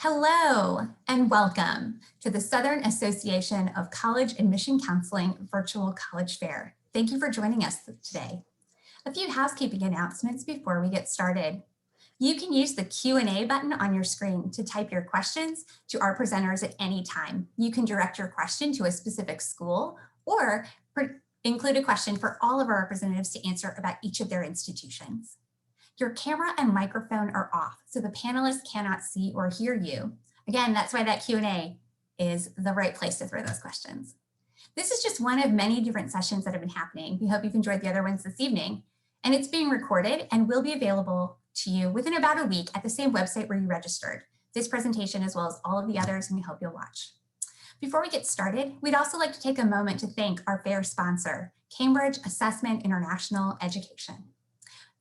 Hello and welcome to the Southern Association of College Admission Counseling Virtual College Fair. Thank you for joining us today. A few housekeeping announcements before we get started. You can use the Q&A button on your screen to type your questions to our presenters at any time. You can direct your question to a specific school or include a question for all of our representatives to answer about each of their institutions. Your camera and microphone are off, so the panelists cannot see or hear you. Again, that's why that Q&A is the right place to throw those questions. This is just one of many different sessions that have been happening. We hope you've enjoyed the other ones this evening. And it's being recorded and will be available to you within about a week at the same website where you registered. This presentation as well as all of the others, and we hope you'll watch. Before we get started, we'd also like to take a moment to thank our fair sponsor, Cambridge Assessment International Education.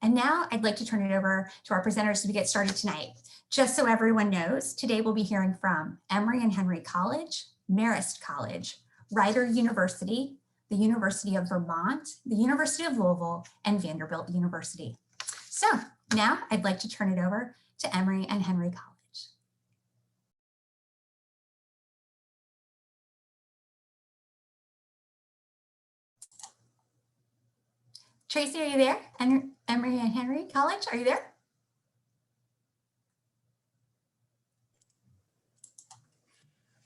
And now I'd like to turn it over to our presenters to get started tonight. Just so everyone knows, today we'll be hearing from Emory and Henry College, Marist College, Ryder University, the University of Vermont, the University of Louisville, and Vanderbilt University. So now I'd like to turn it over to Emory and Henry College. Tracy, are you there? Emory and Henry College, are you there?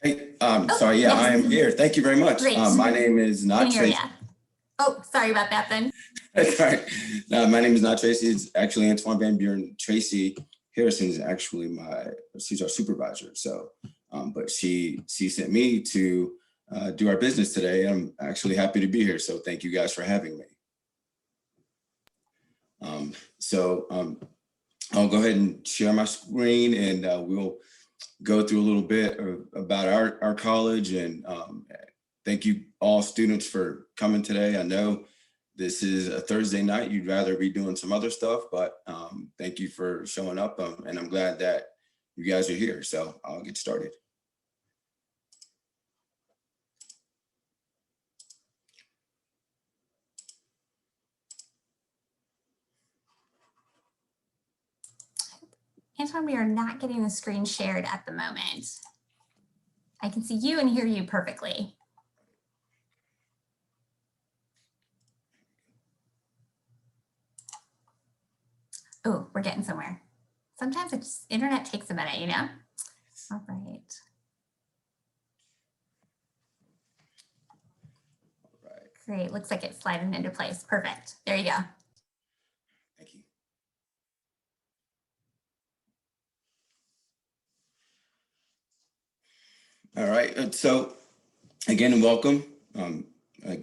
Hey, sorry, yeah, yes. I am here. Thank you very much. My name is not Tracy. Oh, sorry about that then. Sorry. No, my name is not Tracy. It's actually Antoine Van Buren. Tracy Harrison is actually she's our supervisor. So, but she sent me to do our business today. I'm actually happy to be here. So thank you guys for having me. I'll go ahead and share my screen and we'll go through a little bit about our college, and thank you all students for coming today. I know this is a Thursday night, you'd rather be doing some other stuff, but thank you for showing up, and I'm glad that you guys are here. So I'll get started. Antoine, we are not getting the screen shared at the moment. I can see you and hear you perfectly. Oh, we're getting somewhere. Sometimes internet takes a minute, you know? All right. Great, looks like it's sliding into place. Perfect, there you go. Thank you. All right, so again, welcome. My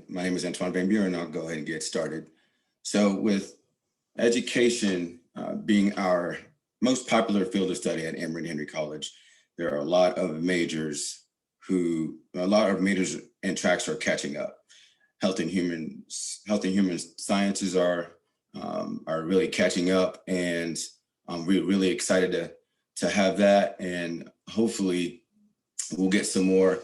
name is Antoine Van Buren, and I'll go ahead and get started. So with education being our most popular field of study at Emory and Henry College, there are a lot of majors and tracks are catching up. Health and human sciences are really catching up, and we're really excited to have that, and hopefully we'll get some more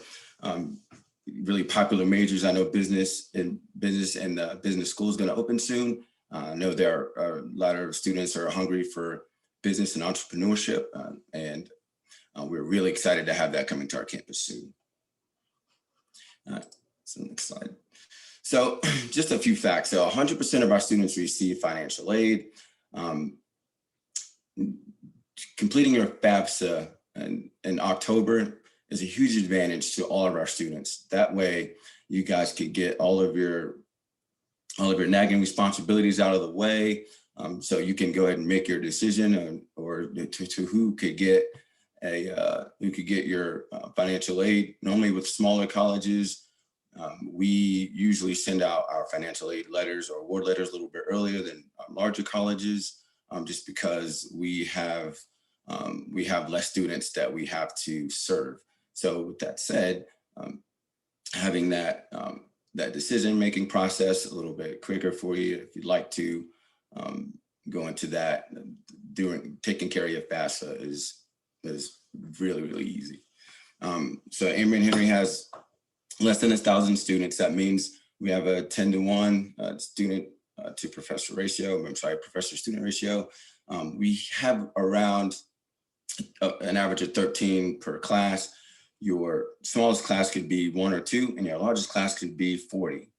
really popular majors. I know business business school is going to open soon. I know there are a lot of students who are hungry for business and entrepreneurship, and we're really excited to have that coming to our campus soon. So next slide. So just a few facts. So 100% of our students receive financial aid. Completing your FAFSA in October is a huge advantage to all of our students. That way, you guys could get all of your nagging responsibilities out of the way, so you can go ahead and make your decision or to who could get your financial aid. Normally, with smaller colleges, we usually send out our financial aid letters or award letters a little bit earlier than larger colleges, just because we have less students that we have to serve. So with that said, having that decision-making process a little bit quicker for you, if you'd like to go into that, taking care of your FAFSA is really, really easy. So Emory and Henry has less than 1,000 students. That means we have a 10-to-1 student to professor ratio. I'm sorry, professor-student ratio. We have around an average of 13 per class. Your smallest class could be 1 or 2, and your largest class could be 40.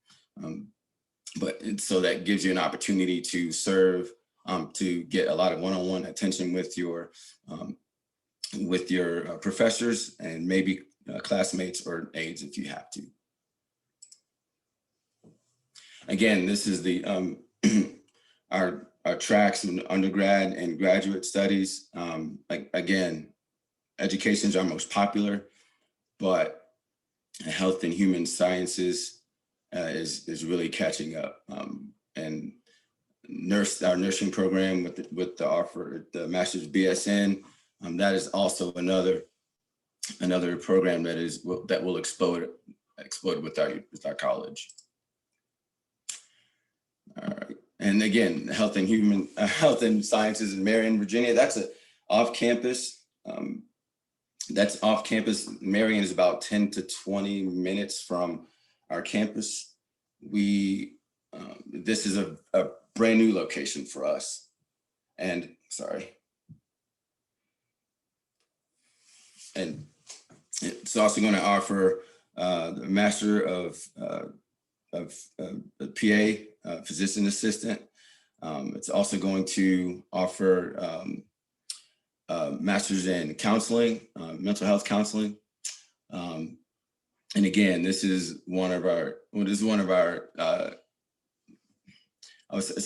So that gives you an opportunity to serve, to get a lot of one-on-one attention with your professors and maybe classmates or aides if you have to. Again, this is the our tracks in undergrad and graduate studies. Again, education is our most popular, but health and human sciences is really catching up. And our nursing program with the Master's BSN, that is also another program that will explode with our college. All right, and again, health and sciences in Marion, Virginia. That's off campus. That's off campus. Marion is about 10 to 20 minutes from our campus. This is a brand new location for us. And and it's also going to offer the Master of PA, physician assistant. It's also going to offer Master's in counseling, mental health counseling. And again, this is one of our, it's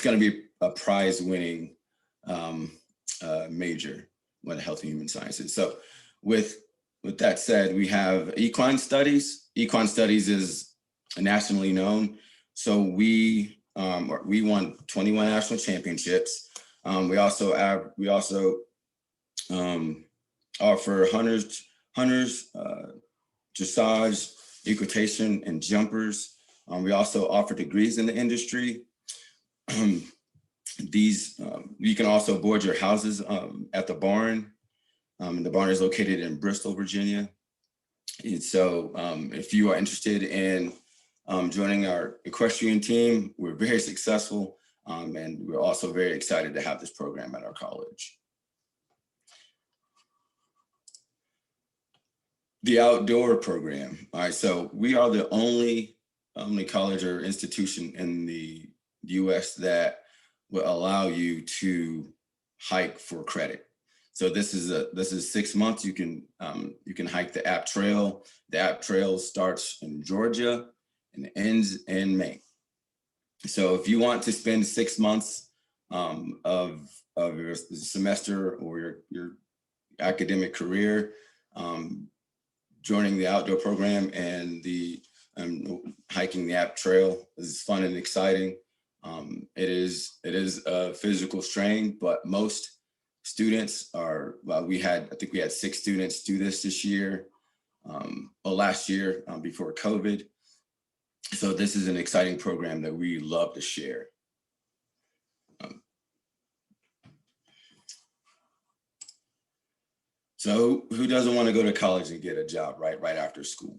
going to be a prize winning major with health and human sciences. So with that said, we have Equine Studies. Equine Studies is nationally known. So we won 21 national championships. We also offer hunters, dressage, equitation, and jumpers. We also offer degrees in the industry. You can also board your houses at the barn. The barn is located in Bristol, Virginia. And so if you are interested in joining our equestrian team, we're very successful. And we're also very excited to have this program at our college. The outdoor program. All right, so we are the only college or institution in the US that will allow you to hike for credit. So this is 6 months. You can hike the App Trail. The App Trail starts in Georgia and ends in Maine. So if you want to spend 6 months of your semester or your academic career joining the outdoor program and the hiking the App Trail is fun and exciting. It is a physical strain, but most students are. I think we had 6 students do this year, last year before COVID. So this is an exciting program that we love to share. So who doesn't want to go to college and get a job right after school?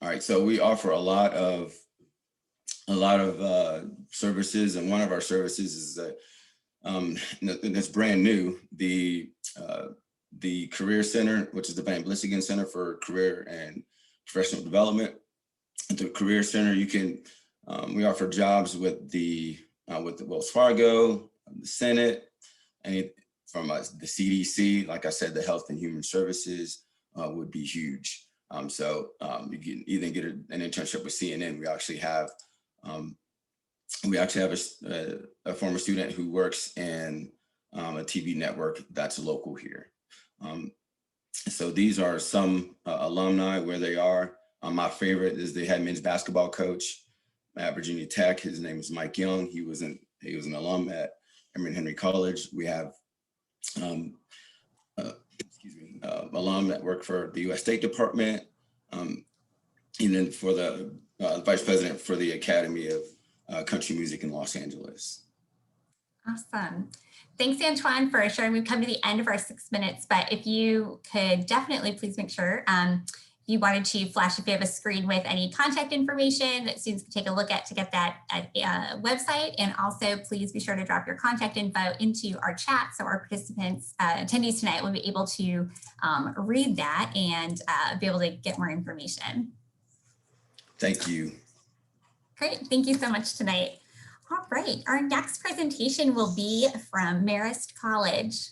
All right, so we offer a lot of services, and one of our services is that that's brand new, the Career Center, which is the Van Blissingen Center for Career and Professional Development. At the Career Center, we offer jobs with the Wells Fargo, the Senate, and from the CDC. Like I said, the Health and Human Services would be huge. So you can either get an internship with CNN. We actually have a former student who works in a TV network that's local here. So these are some alumni where they are. My favorite is the head men's basketball coach at Virginia Tech. His name is Mike Young. He was an alum at Emory College. We have alum that work for the U.S. State Department, and then for the vice president for the Academy of Country Music in Los Angeles. Awesome. Thanks, Antoine, for sharing. We've come to the end of our 6 minutes, but if you could definitely please make sure if you wanted to flash if you have a screen with any contact information that students can take a look at to get that website. And also please be sure to drop your contact info into our chat so our participants, attendees tonight will be able to read that and be able to get more information. Thank you. Great, thank you so much tonight. All right, our next presentation will be from Marist College.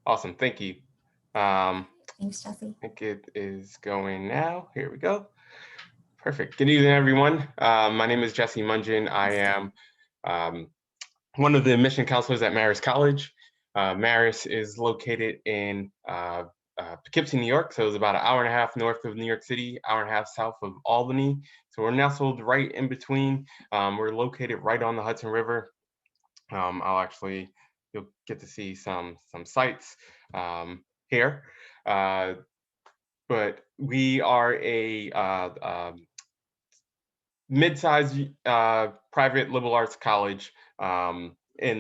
Awesome, thank you. Thanks, Jesse. I think it is going now. Here we go. Perfect. Good evening, everyone. My name is Jesse Mungin. I am one of the admission counselors at Marist College. Marist is located in Poughkeepsie, New York. So it's about an hour and a half north of New York City, hour and a half south of Albany. So we're nestled right in between. We're located right on the Hudson River. You'll get to see some sites here. But we are a mid-sized private liberal arts college in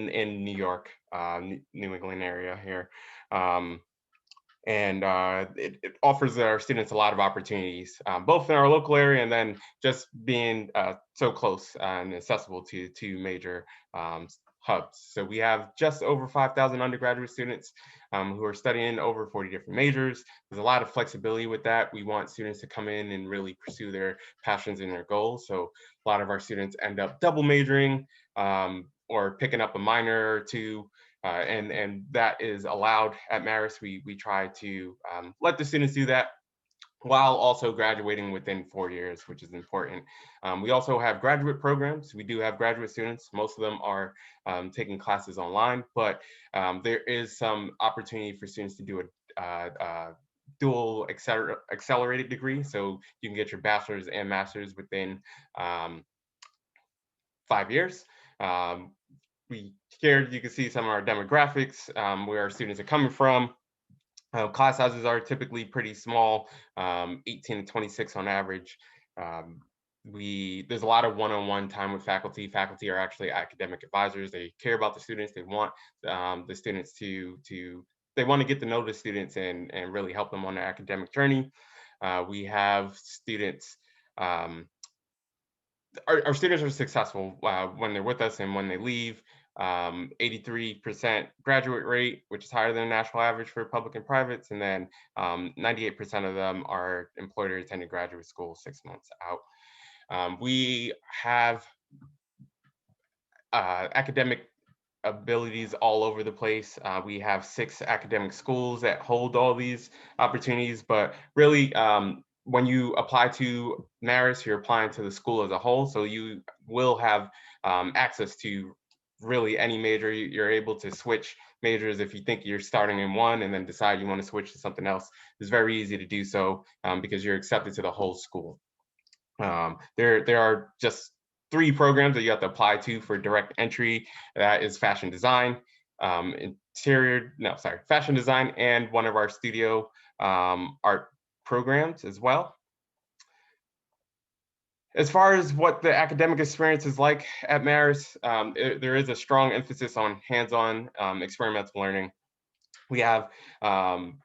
New York, New England area here. It offers our students a lot of opportunities, both in our local area and then just being so close and accessible to two major hubs. So we have just over 5,000 undergraduate students who are studying over 40 different majors. There's a lot of flexibility with that. We want students to come in and really pursue their passions and their goals. So a lot of our students end up double majoring or picking up a minor or two. And that is allowed at Marist. We try to let the students do that while also graduating within 4 years, which is important. We also have graduate programs. We do have graduate students. Most of them are taking classes online, but there is some opportunity for students to do a dual accelerated degree. So you can get your bachelor's and master's within 5 years. Here you can see some of our demographics, where our students are coming from. Class sizes are typically pretty small, 18 to 26 on average. There's a lot of one-on-one time with faculty. Faculty are actually academic advisors. They care about the students. They want the students they want to get to know the students and really help them on their academic journey. We have students, our students are successful when they're with us and when they leave. 83% graduate rate, which is higher than the national average for public and privates, and then 98% of them are employed or attended graduate school 6 months out. We have academic abilities all over the place. We have 6 academic schools that hold all these opportunities, but really when you apply to Marist, you're applying to the school as a whole, so you will have access to really any major. You're able to switch majors if you think you're starting in one and then decide you want to switch to something else. It's very easy to do so because you're accepted to the whole school. There are just 3 programs that you have to apply to for direct entry. That is fashion design, fashion design, and one of our studio art programs as well. As far as what the academic experience is like at Marist, there is a strong emphasis on hands-on experimental learning. We have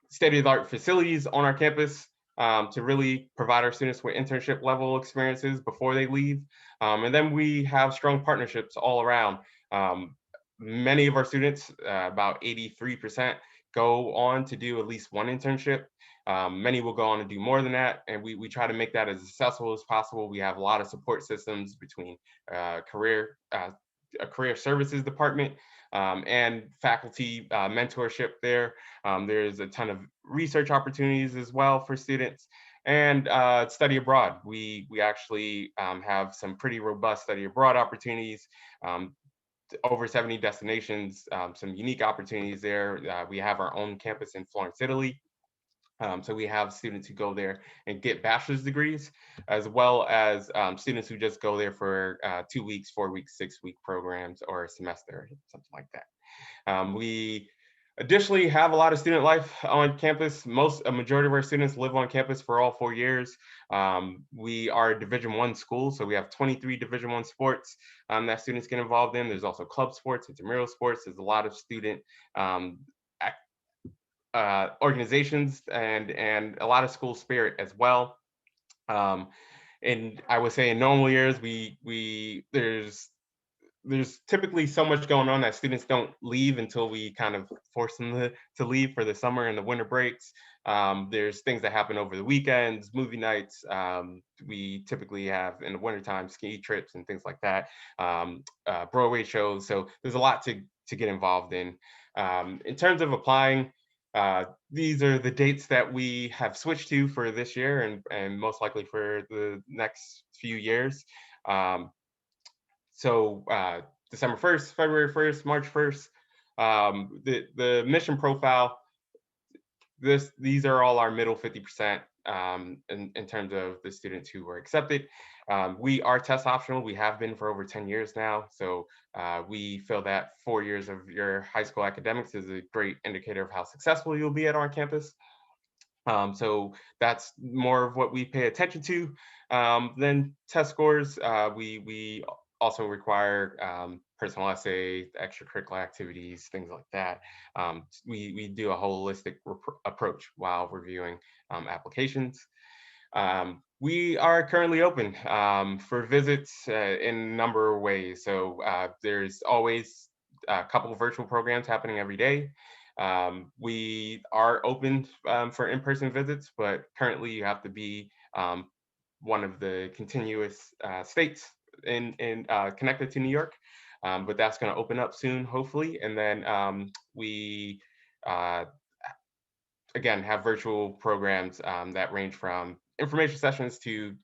state-of-the-art facilities on our campus to really provide our students with internship level experiences before they leave. And then we have strong partnerships all around. Many of our students, about 83%, go on to do at least one internship. Many will go on to do more than that, and we try to make that as accessible as possible. We have a lot of support systems between a career services department and faculty mentorship there. There's a ton of research opportunities as well for students, and study abroad. We actually have some pretty robust study abroad opportunities. Over 70 destinations, some unique opportunities there. We have our own campus in Florence, Italy. So we have students who go there and get bachelor's degrees, as well as students who just go there for 2 weeks, 4 weeks, 6-week programs or a semester, something like that. Additionally, have a lot of student life on campus. A majority of our students live on campus for all 4 years. We are a Division I school, so we have 23 Division I sports that students get involved in. There's also club sports, intramural sports. There's a lot of student organizations and a lot of school spirit as well. And I would say in normal years, there's typically so much going on that students don't leave until we kind of force them to leave for the summer and the winter breaks. There's things that happen over the weekends, movie nights. We typically have in the wintertime ski trips and things like that, Broadway shows. So there's a lot to get involved in. In terms of applying, these are the dates that we have switched to for this year and most likely for the next few years. So December 1st, February 1st, March 1st, the mission profile, these are all our middle 50% in terms of the students who were accepted. We are test optional. We have been for over 10 years now. So we feel that 4 years of your high school academics is a great indicator of how successful you'll be at our campus. So that's more of what we pay attention to. Then test scores, we also require personal essay, extracurricular activities, things like that. We do a holistic approach while reviewing applications. We are currently open for visits in a number of ways. So there's always a couple of virtual programs happening every day. We are open for in-person visits, but currently you have to be one of the continuous states connected to New York, but that's going to open up soon, hopefully. And then we again have virtual programs that range from information sessions to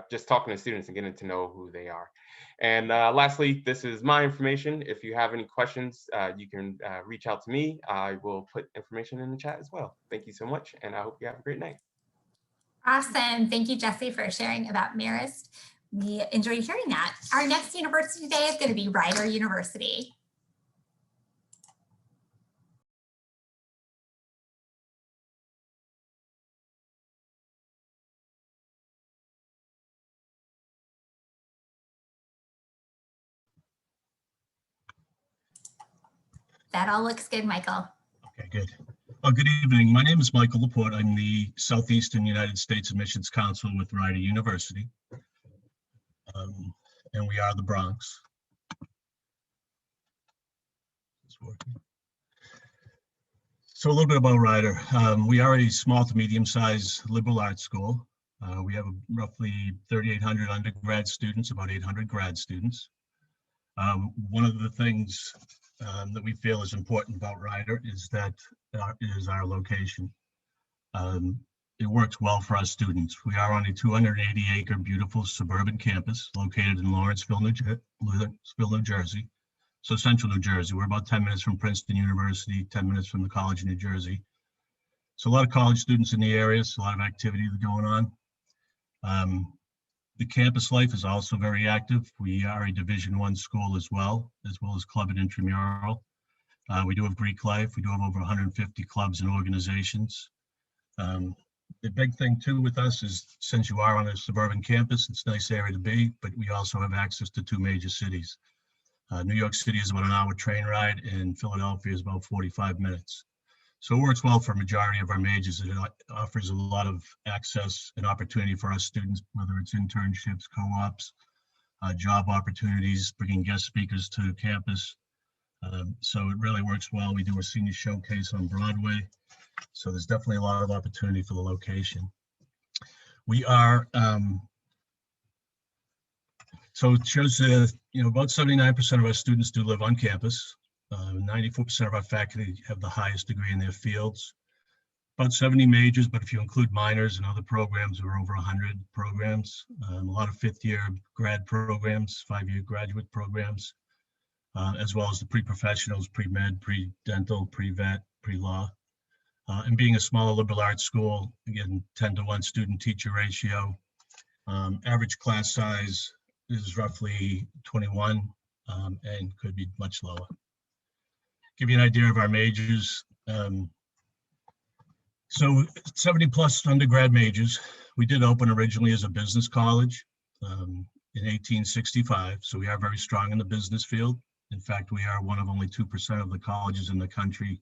just talking to students and getting to know who they are. And lastly, this is my information. If you have any questions, you can reach out to me. I will put information in the chat as well. Thank you so much, and I hope you have a great night. Awesome. Thank you, Jesse, for sharing about Marist. We enjoyed hearing that. Our next university today is going to be Ryder University. That all looks good, Michael. Okay, good. Well, good evening. My name is Michael Laporte. I'm the Southeastern United States Admissions Counsel with Ryder University. And we are the Bronx. So a little bit about Ryder. We are a small to medium-sized liberal arts school. We have roughly 3,800 undergrad students, about 800 grad students. One of the things that we feel is important about Ryder is that is our location. It works well for our students. We are on a 280-acre beautiful suburban campus located in Lawrenceville, New Jersey. So central New Jersey. We're about 10 minutes from Princeton University, 10 minutes from the College of New Jersey. So a lot of college students in the area, so a lot of activity going on. The campus life is also very active. We are a Division I school as well as club and intramural. We do have Greek life. We do have over 150 clubs and organizations. The big thing too with us is since you are on a suburban campus, it's a nice area to be, but we also have access to 2 major cities. New York City is about an hour train ride and Philadelphia is about 45 minutes. So it works well for a majority of our majors. It offers a lot of access and opportunity for our students, whether it's internships, co-ops, job opportunities, bringing guest speakers to campus. So it really works well. We do a senior showcase on Broadway. So there's definitely a lot of opportunity for the location. We are, so it shows about 79% of our students do live on campus. 94% of our faculty have the highest degree in their fields. About 70 majors, but if you include minors and other programs, we're over 100 programs. A lot of 5th-year grad programs, 5-year graduate programs, as well as the pre-professionals, pre-med, pre-dental, pre-vet, pre-law. And being a smaller liberal arts school, again, 10-to-1 student-teacher ratio. Average class size is roughly 21 and could be much lower. Give you an idea of our majors. So 70 plus undergrad majors. We did open originally as a business college in 1865. So we are very strong in the business field. In fact, we are one of only 2% of the colleges in the country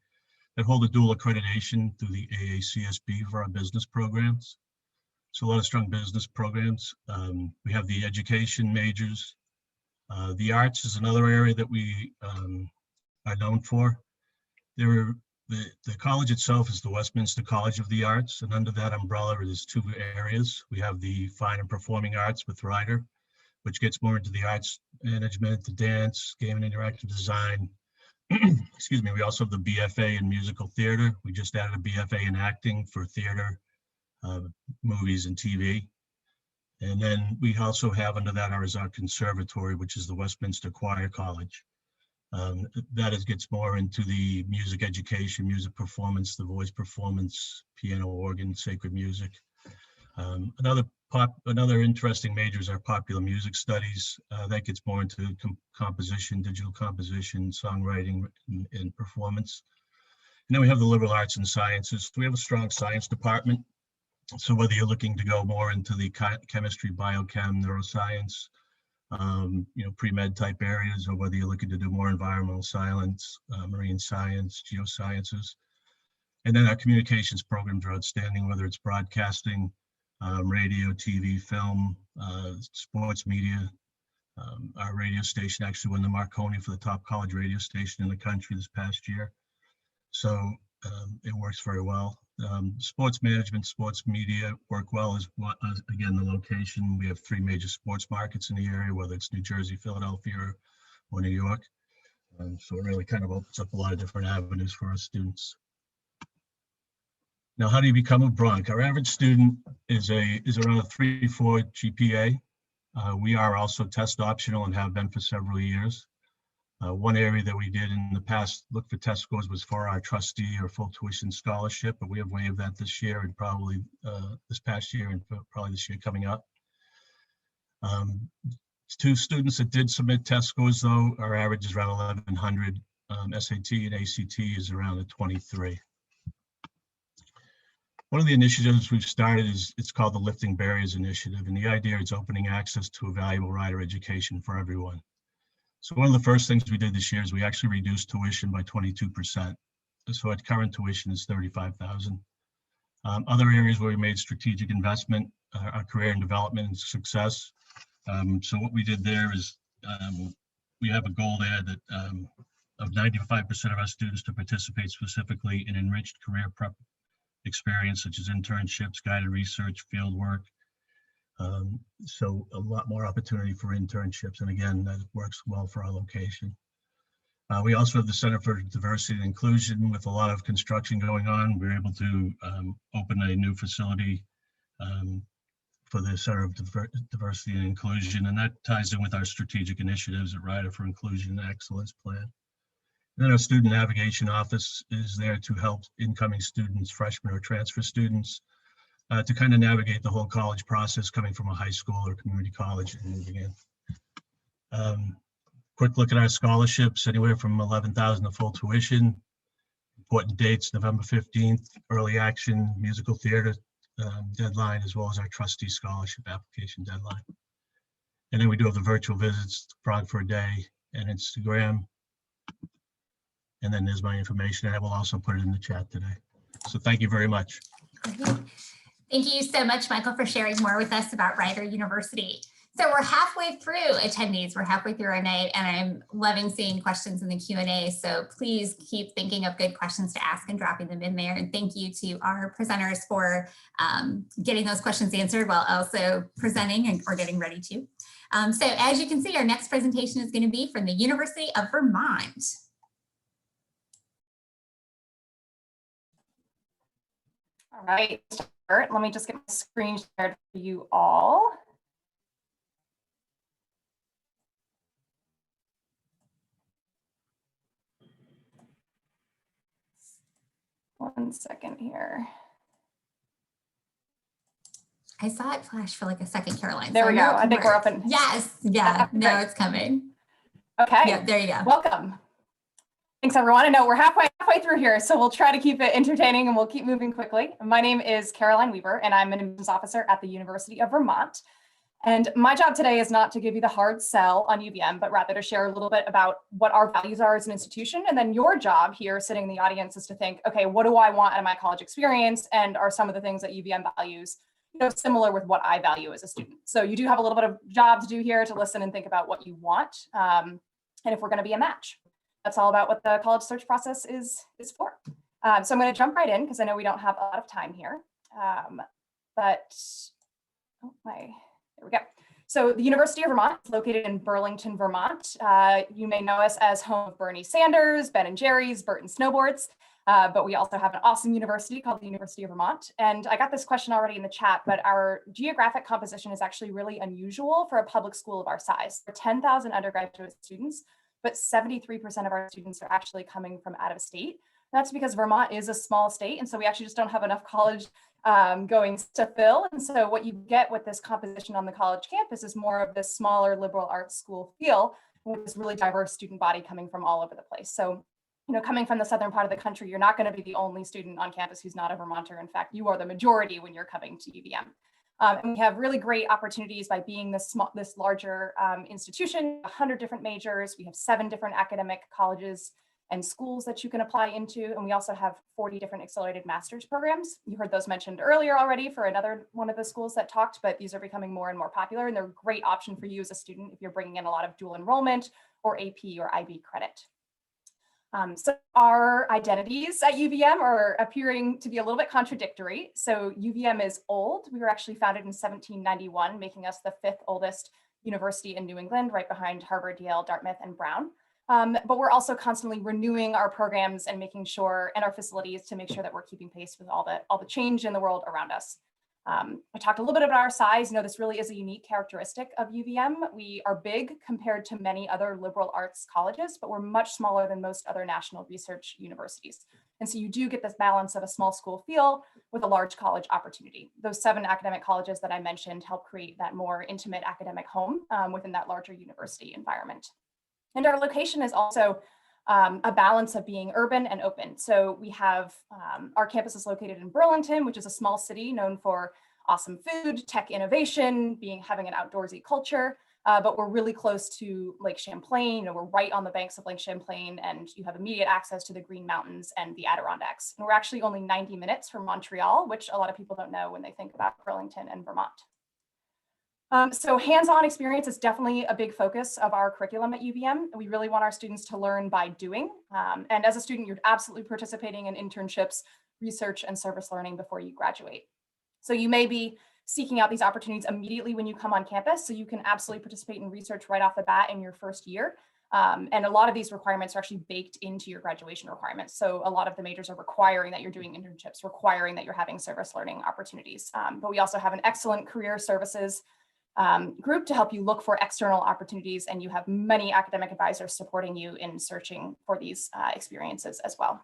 that hold a dual accreditation through the AACSB for our business programs. So a lot of strong business programs. We have the education majors. The arts is another area that we are known for. The college itself is the Westminster College of the Arts, and under that umbrella, there's two areas. We have the Fine and Performing Arts with Ryder, which gets more into the arts management, the dance, game and interactive design. Excuse me. We also have the BFA in musical theater. We just added a BFA in acting for theater, movies, and TV. And then we also have under that our conservatory, which is the Westminster Choir College. That gets more into the music education, music performance, the voice performance, piano, organ, sacred music. Another interesting major is our popular music studies. That gets more into composition, digital composition, songwriting, and performance. And then we have the liberal arts and sciences. We have a strong science department. So whether you're looking to go more into the chemistry, biochem, neuroscience, pre-med type areas, or whether you're looking to do more environmental science, marine science, geosciences. And then our communications programs are outstanding, whether it's broadcasting, radio, TV, film, sports media. Our radio station actually won the Marconi for the top college radio station in the country this past year. So it works very well. Sports management, sports media work well as again, the location. We have 3 major sports markets in the area, whether it's New Jersey, Philadelphia, or New York. So it really kind of opens up a lot of different avenues for our students. Now, how do you become a Bronc? Our average student is around a 3.4 GPA. We are also test optional and have been for several years. One area that we did in the past look for test scores was for our trustee or full tuition scholarship, but we have waived that this year and probably this past year and probably this year coming up. 2 students that did submit test scores, though, our average is around 1,100. SAT and ACT is around a 23. One of the initiatives we've started it's called the Lifting Barriers Initiative, and the idea is opening access to a valuable Ryder education for everyone. So one of the first things we did this year is we actually reduced tuition by 22%. So at current tuition is $35,000. Other areas where we made strategic investment are career and development and success. So what we did there is we have a goal there that of 95% of our students to participate specifically in enriched career prep experience, such as internships, guided research, field work. So a lot more opportunity for internships. And again, that works well for our location. We also have the Center for Diversity and Inclusion. With a lot of construction going on, we're able to open a new facility for the Center of Diversity and Inclusion. And that ties in with our strategic initiatives at Ryder for Inclusion and Excellence Plan. And then our Student Navigation Office is there to help incoming students, freshmen or transfer students, to kind of navigate the whole college process coming from a high school or community college and moving in. Quick look at our scholarships, anywhere from 11,000 to full tuition. Important dates, November 15th, early action, musical theater deadline, as well as our trustee scholarship application deadline. And then we do have the virtual visits, Frog for a Day, and Instagram. And then there's my information, and I will also put it in the chat today. So thank you very much. Thank you so much, Michael, for sharing more with us about Ryder University. So we're halfway through attendees. We're halfway through our night, and I'm loving seeing questions in the Q&A. So please keep thinking of good questions to ask and dropping them in there. And thank you to our presenters for getting those questions answered while also presenting or getting ready to. So as you can see, our next presentation is going to be from the University of Vermont. All right, let me just get my screen shared for you all. One second here. I saw it flash for like a second, Caroline. There we go. I think we're up in. Yes. Yeah. No, it's coming. Okay. Yeah. There you go. Welcome. Thanks, everyone. I know we're halfway through here, so we'll try to keep it entertaining and we'll keep moving quickly. My name is Caroline Weaver, and I'm an admissions officer at the University of Vermont. And my job today is not to give you the hard sell on UVM, but rather to share a little bit about what our values are as an institution. And then your job here sitting in the audience is to think, okay, what do I want out of my college experience? And are some of the things that UVM values, similar with what I value as a student? So you do have a little bit of job to do here to listen and think about what you want. And if we're going to be a match. That's all about what the college search process is for. So I'm going to jump right in because I know we don't have a lot of time here. There we go. So the University of Vermont is located in Burlington, Vermont. You may know us as home of Bernie Sanders, Ben and Jerry's, Burton Snowboards, but we also have an awesome university called the University of Vermont. And I got this question already in the chat, but our geographic composition is actually really unusual for a public school of our size. For 10,000 undergraduate students, but 73% of our students are actually coming from out of state. That's because Vermont is a small state, and so we actually just don't have enough college goings to fill. And so what you get with this composition on the college campus is more of this smaller liberal arts school feel with this really diverse student body coming from all over the place. So, coming from the southern part of the country, you're not going to be the only student on campus who's not a Vermonter. In fact, you are the majority when you're coming to UVM. And we have really great opportunities by being this larger institution, 100 different majors. We have 7 different academic colleges and schools that you can apply into. And we also have 40 different accelerated master's programs. You heard those mentioned earlier already for another one of the schools that talked, but these are becoming more and more popular. And they're a great option for you as a student if you're bringing in a lot of dual enrollment or AP or IB credit. So our identities at UVM are appearing to be a little bit contradictory. So UVM is old. We were actually founded in 1791, making us the 5th oldest university in New England, right behind Harvard, Yale, Dartmouth, and Brown. But we're also constantly renewing our programs and making sure, and our facilities, to make sure that we're keeping pace with all the change in the world around us. I talked a little bit about our size. This really is a unique characteristic of UVM. We are big compared to many other liberal arts colleges, but we're much smaller than most other national research universities. And so you do get this balance of a small school feel with a large college opportunity. Those 7 academic colleges that I mentioned help create that more intimate academic home within that larger university environment. And our location is also a balance of being urban and open. So we have our campus is located in Burlington, which is a small city known for awesome food, tech innovation, having an outdoorsy culture, but we're really close to Lake Champlain. We're right on the banks of Lake Champlain, and you have immediate access to the Green Mountains and the Adirondacks. And we're actually only 90 minutes from Montreal, which a lot of people don't know when they think about Burlington and Vermont. So hands-on experience is definitely a big focus of our curriculum at UVM. We really want our students to learn by doing. And as a student, you're absolutely participating in internships, research, and service learning before you graduate. So you may be seeking out these opportunities immediately when you come on campus, so you can absolutely participate in research right off the bat in your first year. And a lot of these requirements are actually baked into your graduation requirements. So a lot of the majors are requiring that you're doing internships, requiring that you're having service learning opportunities. But we also have an excellent career services group to help you look for external opportunities, and you have many academic advisors supporting you in searching for these experiences as well.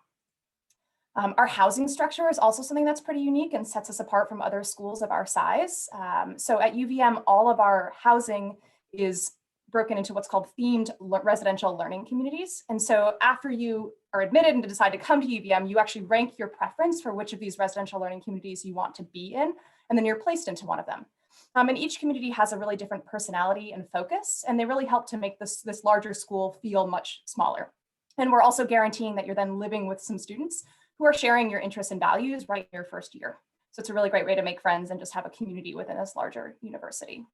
Our housing structure is also something that's pretty unique and sets us apart from other schools of our size. So at UVM, all of our housing is broken into what's called themed residential learning communities. And so after you are admitted and decide to come to UVM, you actually rank your preference for which of these residential learning communities you want to be in, and then you're placed into one of them. And each community has a really different personality and focus, and they really help to make this larger school feel much smaller. And we're also guaranteeing that you're then living with some students who are sharing your interests and values right in your first year. So it's a really great way to make friends and just have a community within this larger university.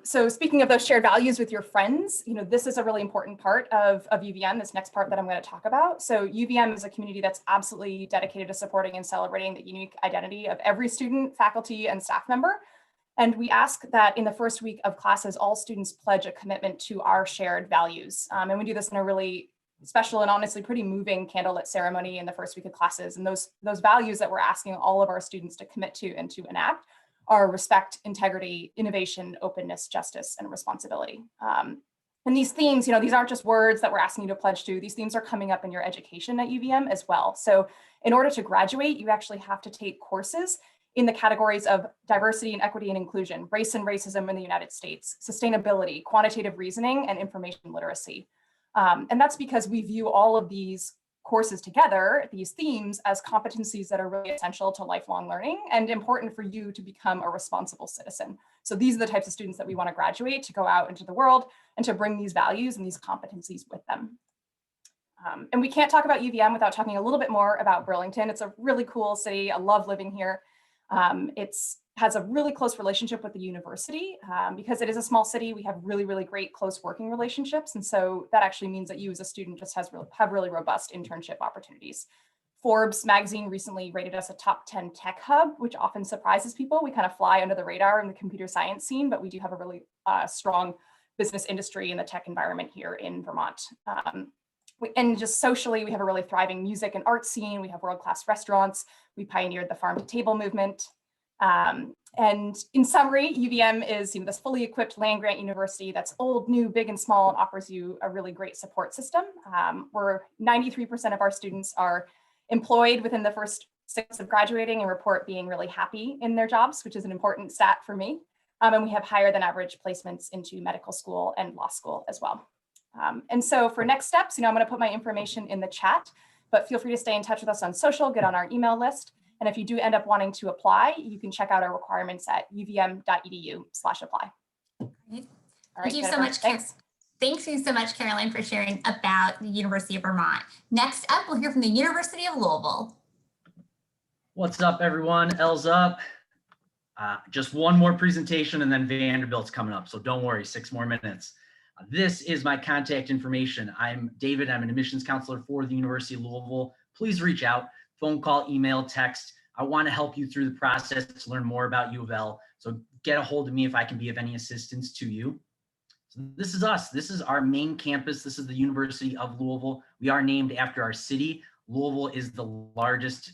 So speaking of those shared values with your friends, this is a really important part of UVM, this next part that I'm going to talk about. So UVM is a community that's absolutely dedicated to supporting and celebrating the unique identity of every student, faculty, and staff member. And we ask that in the first week of classes, all students pledge a commitment to our shared values. And we do this in a really special and honestly pretty moving candlelit ceremony in the first week of classes. And those values that we're asking all of our students to commit to and to enact are respect, integrity, innovation, openness, justice, and responsibility. And these themes, these aren't just words that we're asking you to pledge to. These themes are coming up in your education at UVM as well. So in order to graduate, you actually have to take courses in the categories of diversity and equity and inclusion, race and racism in the United States, sustainability, quantitative reasoning, and information literacy. And that's because we view all of these courses together, these themes, as competencies that are really essential to lifelong learning and important for you to become a responsible citizen. So these are the types of students that we want to graduate to go out into the world and to bring these values and these competencies with them. And we can't talk about UVM without talking a little bit more about Burlington. It's a really cool city. I love living here. It has a really close relationship with the university. Because it is a small city, we have really, really great close working relationships. And so that actually means that you as a student just have really robust internship opportunities. Forbes magazine recently rated us a top 10 tech hub, which often surprises people. We kind of fly under the radar in the computer science scene, but we do have a really strong business industry in the tech environment here in Vermont. And just socially, we have a really thriving music and art scene. We have world-class restaurants. We pioneered the farm-to-table movement. And in summary, UVM is this fully equipped land-grant university that's old, new, big, and small, and offers you a really great support system. Where 93% of our students are employed within the first 6 months of graduating and report being really happy in their jobs, which is an important stat for me. And we have higher than average placements into medical school and law school as well. And so for next steps, I'm going to put my information in the chat, but feel free to stay in touch with us on social, get on our email list. And if you do end up wanting to apply, you can check out our requirements at uvm.edu/apply. Great. Thank you so much. Thanks. Thank you so much, Caroline, for sharing about the University of Vermont. Next up, we'll hear from the University of Louisville. What's up, everyone? L's up. Just one more presentation and then Vanderbilt's coming up. So don't worry, 6 more minutes. This is my contact information. I'm David. I'm an admissions counselor for the University of Louisville. Please reach out, phone call, email, text. I want to help you through the process to learn more about U of L. So get a hold of me if I can be of any assistance to you. So this is us. This is our main campus. This is the University of Louisville. We are named after our city. Louisville is the largest,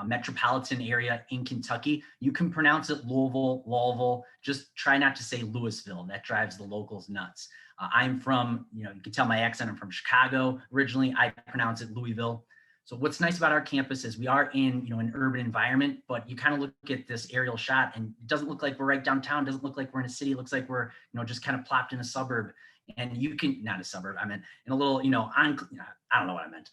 metropolitan area in Kentucky. You can pronounce it Louisville. Just try not to say Louisville. That drives the locals nuts. I'm from, you can tell my accent, I'm from Chicago originally. I pronounce it Louisville. So what's nice about our campus is we are in, an urban environment, but you kind of look at this aerial shot and it doesn't look like we're right downtown. It doesn't look like we're in a city. It looks like we're, just kind of plopped in a suburb. And you can, not a suburb, I meant in a little, I don't know what I meant.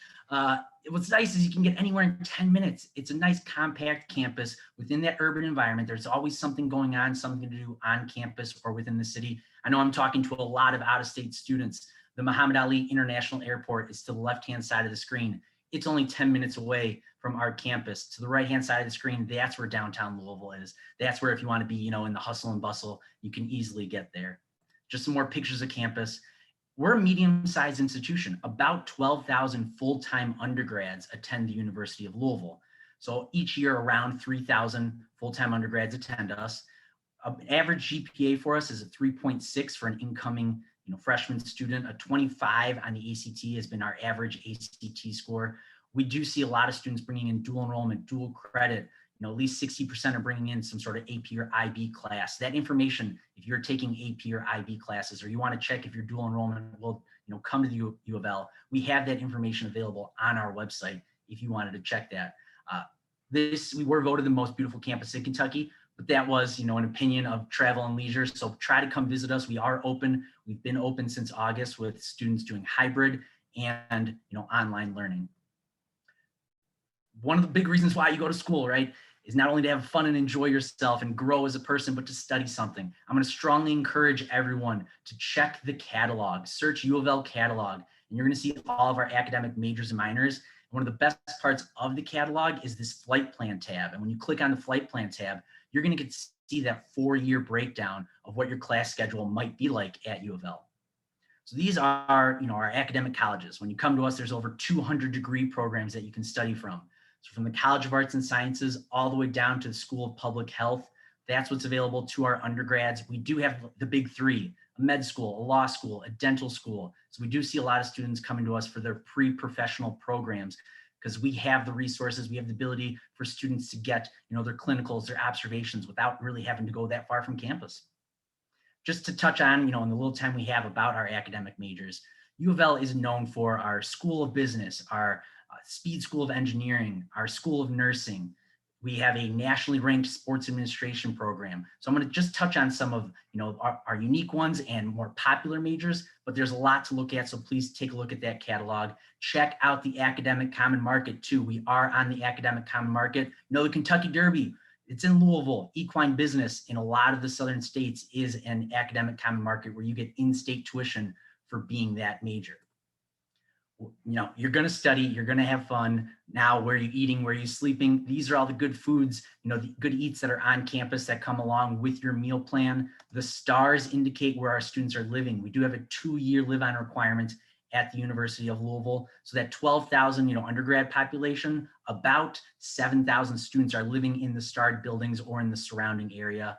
What's nice is you can get anywhere in 10 minutes. It's a nice compact campus within that urban environment. There's always something going on, something to do on campus or within the city. I know I'm talking to a lot of out-of-state students. The Muhammad Ali International Airport is to the left-hand side of the screen. It's only 10 minutes away from our campus. To the right-hand side of the screen, that's where downtown Louisville is. That's where if you want to be, in the hustle and bustle, you can easily get there. Just some more pictures of campus. We're a medium-sized institution. About 12,000 full-time undergrads attend the University of Louisville. So each year around 3,000 full-time undergrads attend us. An average GPA for us is a 3.6 for an incoming freshman student. A 25 on the ACT has been our average ACT score. We do see a lot of students bringing in dual enrollment, dual credit. At least 60% are bringing in some sort of AP or IB class. That information, if you're taking AP or IB classes, or you want to check if your dual enrollment will, come to the U of L, we have that information available on our website if you wanted to check that. We were voted the most beautiful campus in Kentucky, but that was, an opinion of Travel and Leisure. So try to come visit us. We are open. We've been open since August with students doing hybrid and, online learning. One of the big reasons why you go to school, right, is not only to have fun and enjoy yourself and grow as a person, but to study something. I'm going to strongly encourage everyone to check the catalog, search U of L catalog, and you're going to see all of our academic majors and minors. And one of the best parts of the catalog is this flight plan tab. And when you click on the flight plan tab, you're going to get to see that 4-year breakdown of what your class schedule might be like at U of L. So these are, our academic colleges. When you come to us, there's over 200 degree programs that you can study from. So from the College of Arts and Sciences all the way down to the School of Public Health, that's what's available to our undergrads. We do have the big 3, a med school, a law school, a dental school. So we do see a lot of students coming to us for their pre-professional programs because we have the resources, we have the ability for students to get, their clinicals, their observations without really having to go that far from campus. Just to touch on, in the little time we have about our academic majors, U of L is known for our School of Business, our Speed School of Engineering, our School of Nursing. We have a nationally ranked sports administration program. So I'm going to just touch on some of our unique ones and more popular majors, but there's a lot to look at. So please take a look at that catalog. Check out the Academic Common Market too. We are on the Academic Common Market. The Kentucky Derby, it's in Louisville. Equine business in a lot of the southern states is an Academic Common Market where you get in-state tuition for being that major. You're going to study, you're going to have fun. Now, where are you eating? Where are you sleeping? These are all the good foods, the good eats that are on campus that come along with your meal plan. The stars indicate where our students are living. We do have a 2-year live-on requirement at the University of Louisville. So that 12,000, undergrad population, about 7,000 students are living in the starred buildings or in the surrounding area.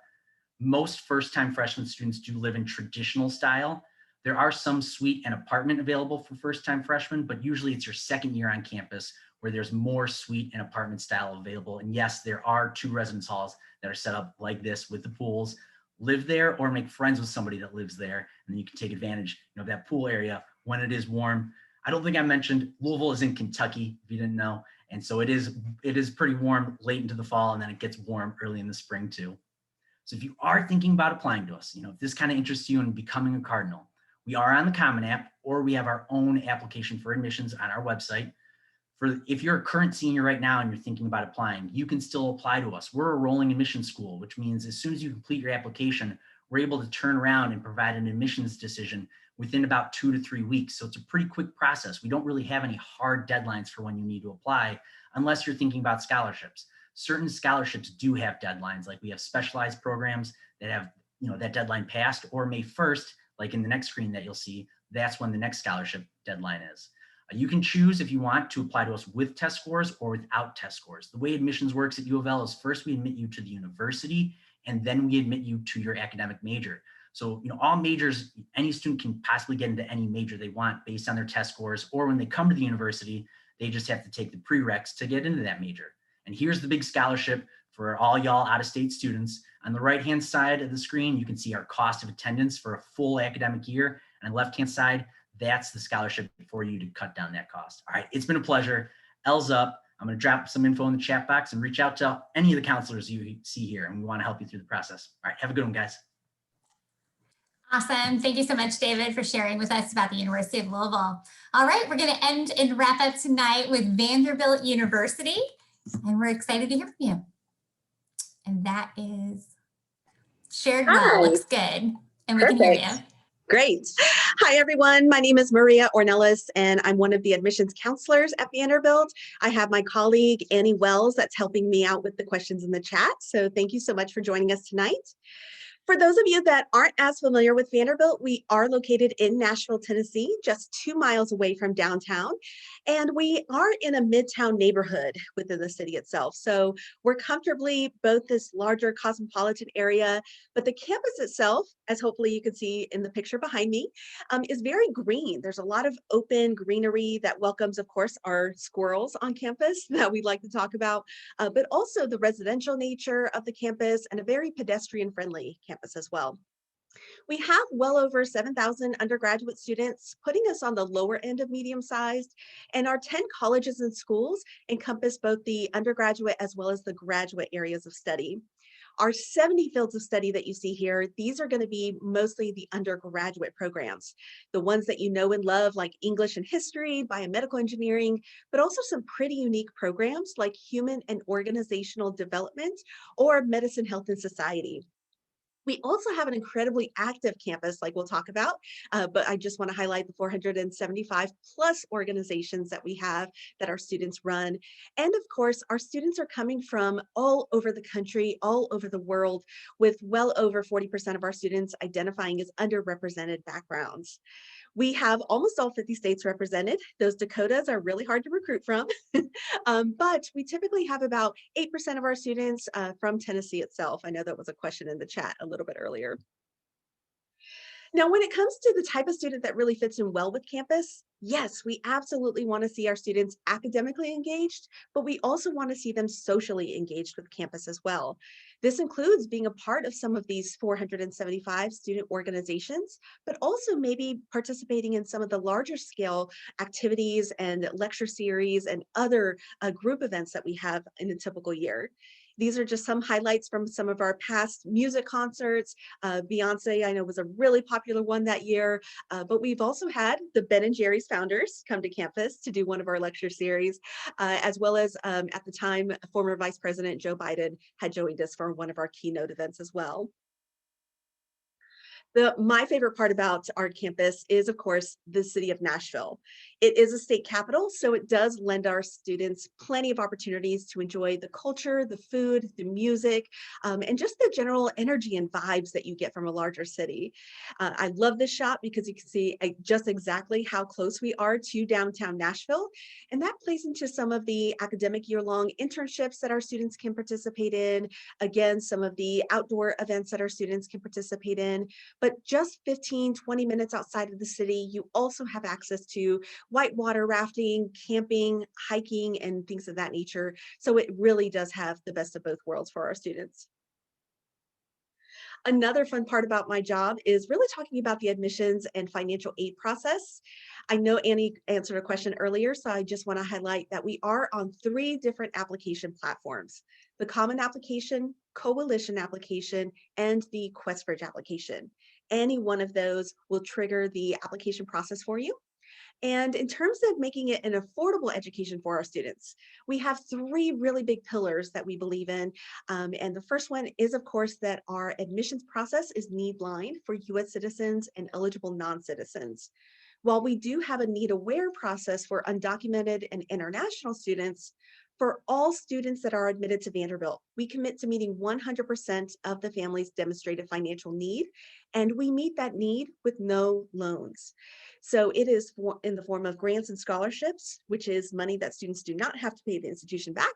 Most first-time freshman students do live in traditional style. There are some suite and apartment available for first-time freshmen, but usually it's your second year on campus where there's more suite and apartment style available. And yes, there are 2 residence halls that are set up like this with the pools. Live there or make friends with somebody that lives there, and then you can take advantage of that pool area when it is warm. I don't think I mentioned Louisville is in Kentucky, if you didn't know. And so it is pretty warm late into the fall, and then it gets warm early in the spring too. So if you are thinking about applying to us, if this kind of interests you in becoming a Cardinal, we are on the Common App, or we have our own application for admissions on our website. If you're a current senior right now and you're thinking about applying, you can still apply to us. We're a rolling admissions school, which means as soon as you complete your application, we're able to turn around and provide an admissions decision within about 2 to 3 weeks. So it's a pretty quick process. We don't really have any hard deadlines for when you need to apply, unless you're thinking about scholarships. Certain scholarships do have deadlines, like we have specialized programs that have that deadline passed, or May 1st, like in the next screen that you'll see, that's when the next scholarship deadline is. You can choose if you want to apply to us with test scores or without test scores. The way admissions works at U of L is first we admit you to the university, and then we admit you to your academic major. So, all majors, any student can possibly get into any major they want based on their test scores, or when they come to the university, they just have to take the prereqs to get into that major. And here's the big scholarship for all y'all out-of-state students. On the right-hand side of the screen, you can see our cost of attendance for a full academic year. And on the left-hand side, that's the scholarship for you to cut down that cost. All right, it's been a pleasure. L's up. I'm going to drop some info in the chat box and reach out to any of the counselors you see here, and we want to help you through the process. All right, have a good one, guys. Awesome. Thank you so much, David, for sharing with us about the University of Louisville. All right, we're going to end and wrap up tonight with Vanderbilt University, and we're excited to hear from you. And that is shared well. Looks good. And we can hear you. Great. Hi, everyone. My name is Maria Ornelas, and I'm one of the admissions counselors at Vanderbilt. I have my colleague, Annie Wells, that's helping me out with the questions in the chat. So thank you so much for joining us tonight. For those of you that aren't as familiar with Vanderbilt, we are located in Nashville, Tennessee, just 2 miles away from downtown. And we are in a midtown neighborhood within the city itself. So we're comfortably both this larger cosmopolitan area, but the campus itself, as hopefully you can see in the picture behind me, is very green. There's a lot of open greenery that welcomes, of course, our squirrels on campus that we'd like to talk about, but also the residential nature of the campus and a very pedestrian-friendly campus as well. We have well over 7,000 undergraduate students, putting us on the lower end of medium-sized, and our 10 colleges and schools encompass both the undergraduate as well as the graduate areas of study. Our 70 fields of study that you see here, these are going to be mostly the undergraduate programs, the ones that you know and love, like English and history, biomedical engineering, but also some pretty unique programs like human and organizational development or medicine, health, and society. We also have an incredibly active campus, like we'll talk about, but I just want to highlight the 475 plus organizations that we have that our students run. And of course, our students are coming from all over the country, all over the world, with well over 40% of our students identifying as underrepresented backgrounds. We have almost all 50 states represented. Those Dakotas are really hard to recruit from, but we typically have about 8% of our students from Tennessee itself. I know that was a question in the chat a little bit earlier. Now, when it comes to the type of student that really fits in well with campus, Yes, we absolutely want to see our students academically engaged, but we also want to see them socially engaged with campus as well. This includes being a part of some of these 475 student organizations, but also maybe participating in some of the larger scale activities and lecture series and other group events that we have in a typical year. These are just some highlights from some of our past music concerts. Beyonce, I know, was a really popular one that year. But we've also had the Ben and Jerry's founders come to campus to do one of our lecture series, as well as at the time, former Vice President Joe Biden had joined us for one of our keynote events as well. My favorite part about our campus is, of course, the city of Nashville. It is a state capital, so it does lend our students plenty of opportunities to enjoy the culture, the food, the music, and just the general energy and vibes that you get from a larger city. I love this shot because you can see just exactly how close we are to downtown Nashville, and that plays into some of the academic year-long internships that our students can participate in. Again, some of the outdoor events that our students can participate in. But just 15, 20 minutes outside of the city, you also have access to whitewater rafting, camping, hiking, and things of that nature. So it really does have the best of both worlds for our students. Another fun part about my job is really talking about the admissions and financial aid process. I know Annie answered a question earlier, so I just want to highlight that we are on 3 different application platforms: the Common Application, Coalition Application, and the QuestBridge application. Any one of those will trigger the application process for you. And in terms of making it an affordable education for our students, we have 3 really big pillars that we believe in. And the first one is, of course, that our admissions process is need-blind for US citizens and eligible non-citizens. While we do have a need-aware process for undocumented and international students, for all students that are admitted to Vanderbilt, we commit to meeting 100% of the family's demonstrated financial need, and we meet that need with no loans. So it is in the form of grants and scholarships, which is money that students do not have to pay the institution back,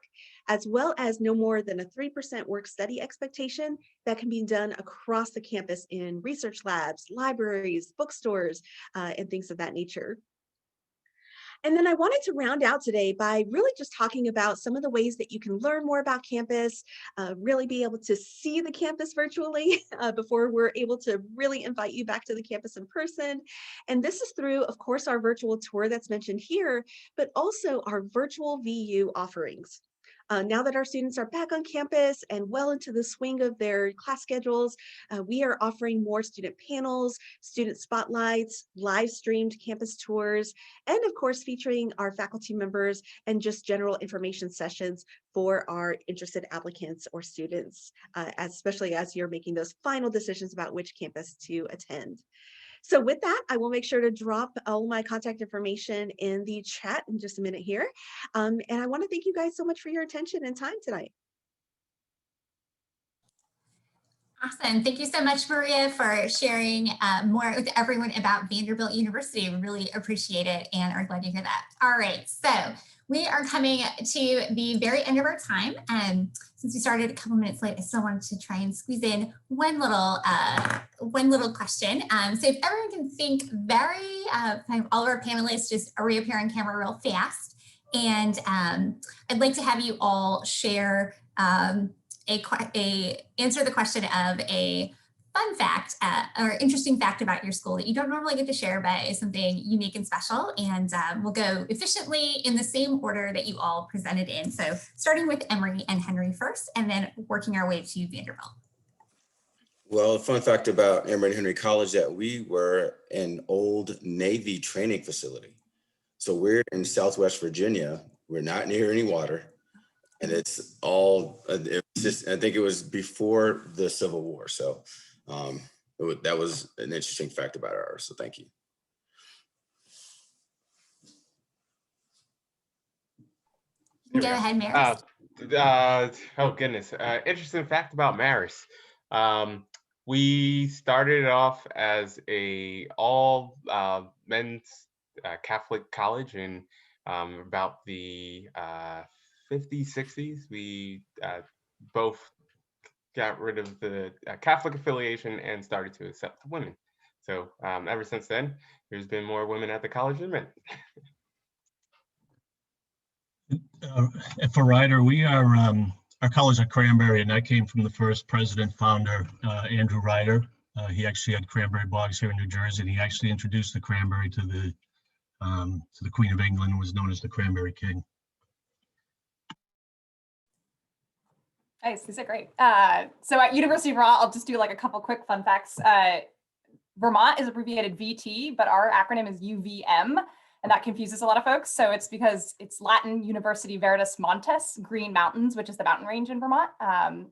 as well as no more than a 3% work study expectation that can be done across the campus in research labs, libraries, bookstores, and things of that nature. And then I wanted to round out today by really just talking about some of the ways that you can learn more about campus, really be able to see the campus virtually before we're able to really invite you back to the campus in person. And this is through, of course, our virtual tour that's mentioned here, but also our virtual VU offerings. Now that our students are back on campus and well into the swing of their class schedules, we are offering more student panels, student spotlights, live streamed campus tours, and of course, featuring our faculty members and just general information sessions for our interested applicants or students, especially as you're making those final decisions about which campus to attend. So with that, I will make sure to drop all my contact information in the chat in just a minute here. And I want to thank you guys so much for your attention and time tonight. Awesome. Thank you so much, Maria, for sharing more with everyone about Vanderbilt University. We really appreciate it and are glad to hear that. All right, so we are coming to the very end of our time. Since we started a couple minutes late, I still wanted to try and squeeze in one little question. So if everyone can think very, all of our panelists just reappear on camera real fast. And I'd like to have you all share answer the question of a fun fact or interesting fact about your school that you don't normally get to share, but is something unique and special. And we'll go efficiently in the same order that you all presented in. So starting with Emory and Henry first, and then working our way to Vanderbilt. Well, a fun fact about Emory and Henry College that we were an old Navy training facility. So we're in Southwest Virginia. We're not near any water. And it's all, it was just, I think it was before the Civil War. So that was an interesting fact about ours. So thank you. Go ahead, Marist. Oh goodness, interesting fact about Marist. We started off as a all men's Catholic college in about the 50s, 60s. We both got rid of the Catholic affiliation and started to accept women. So ever since then, there's been more women at the college than men. For Ryder, we are our college at Cranberry, and that came from the first president founder, Andrew Ryder. He actually had cranberry bogs here in New Jersey, and he actually introduced the cranberry to the Queen of England, and was known as the Cranberry King. Nice, these are great. So at University of Vermont, I'll just do like a couple quick fun facts. Vermont is abbreviated VT, but our acronym is UVM, and that confuses a lot of folks. So it's because it's Latin University Veritas Montes, Green Mountains, which is the mountain range in Vermont.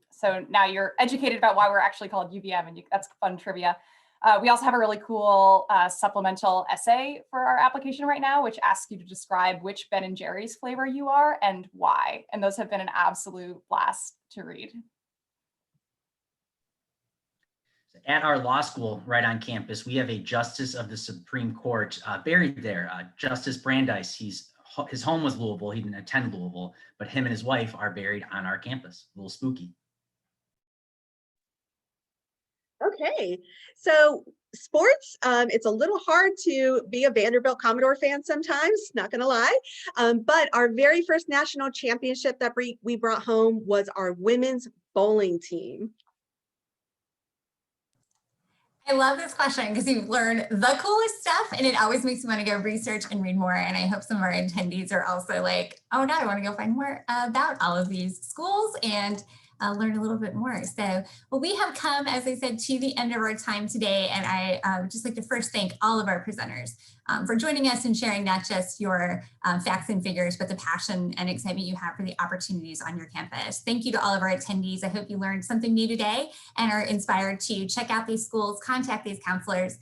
So now you're educated about why we're actually called UVM, and that's fun trivia. We also have a really cool supplemental essay for our application right now, which asks you to describe which Ben & Jerry's flavor you are and why. And those have been an absolute blast to read. At our law school right on campus, we have a justice of the Supreme Court buried there, Justice Brandeis. His home was Louisville. He didn't attend Louisville, but him and his wife are buried on our campus. A little spooky. Okay, so sports, it's a little hard to be a Vanderbilt Commodore fan sometimes, not gonna lie, but our very first national championship that we brought home was our women's bowling team. I love this question because you learn the coolest stuff, and it always makes me want to go research and read more. And I hope some of our attendees are also like, oh, now I want to go find more about all of these schools and learn a little bit more. So, well, we have come, as I said, to the end of our time today. And I would just like to first thank all of our presenters for joining us and sharing not just your facts and figures, but the passion and excitement you have for the opportunities on your campus. Thank you to all of our attendees. I hope you learned something new today and are inspired to check out these schools, contact these counselors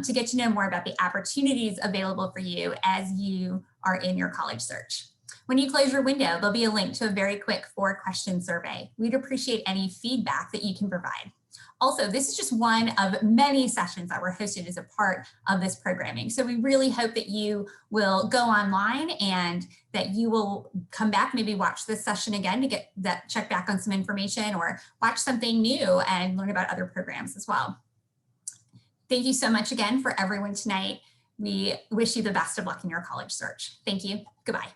to get to know more about the opportunities available for you as you are in your college search. When you close your window, there'll be a link to a very quick 4-question survey. We'd appreciate any feedback that you can provide. Also, this is just one of many sessions that were hosted as a part of this programming. So we really hope that you will go online and that you will come back, maybe watch this session again to get that, check back on some information, or watch something new and learn about other programs as well. Thank you so much again for everyone tonight. We wish you the best of luck in your college search. Thank you. Goodbye.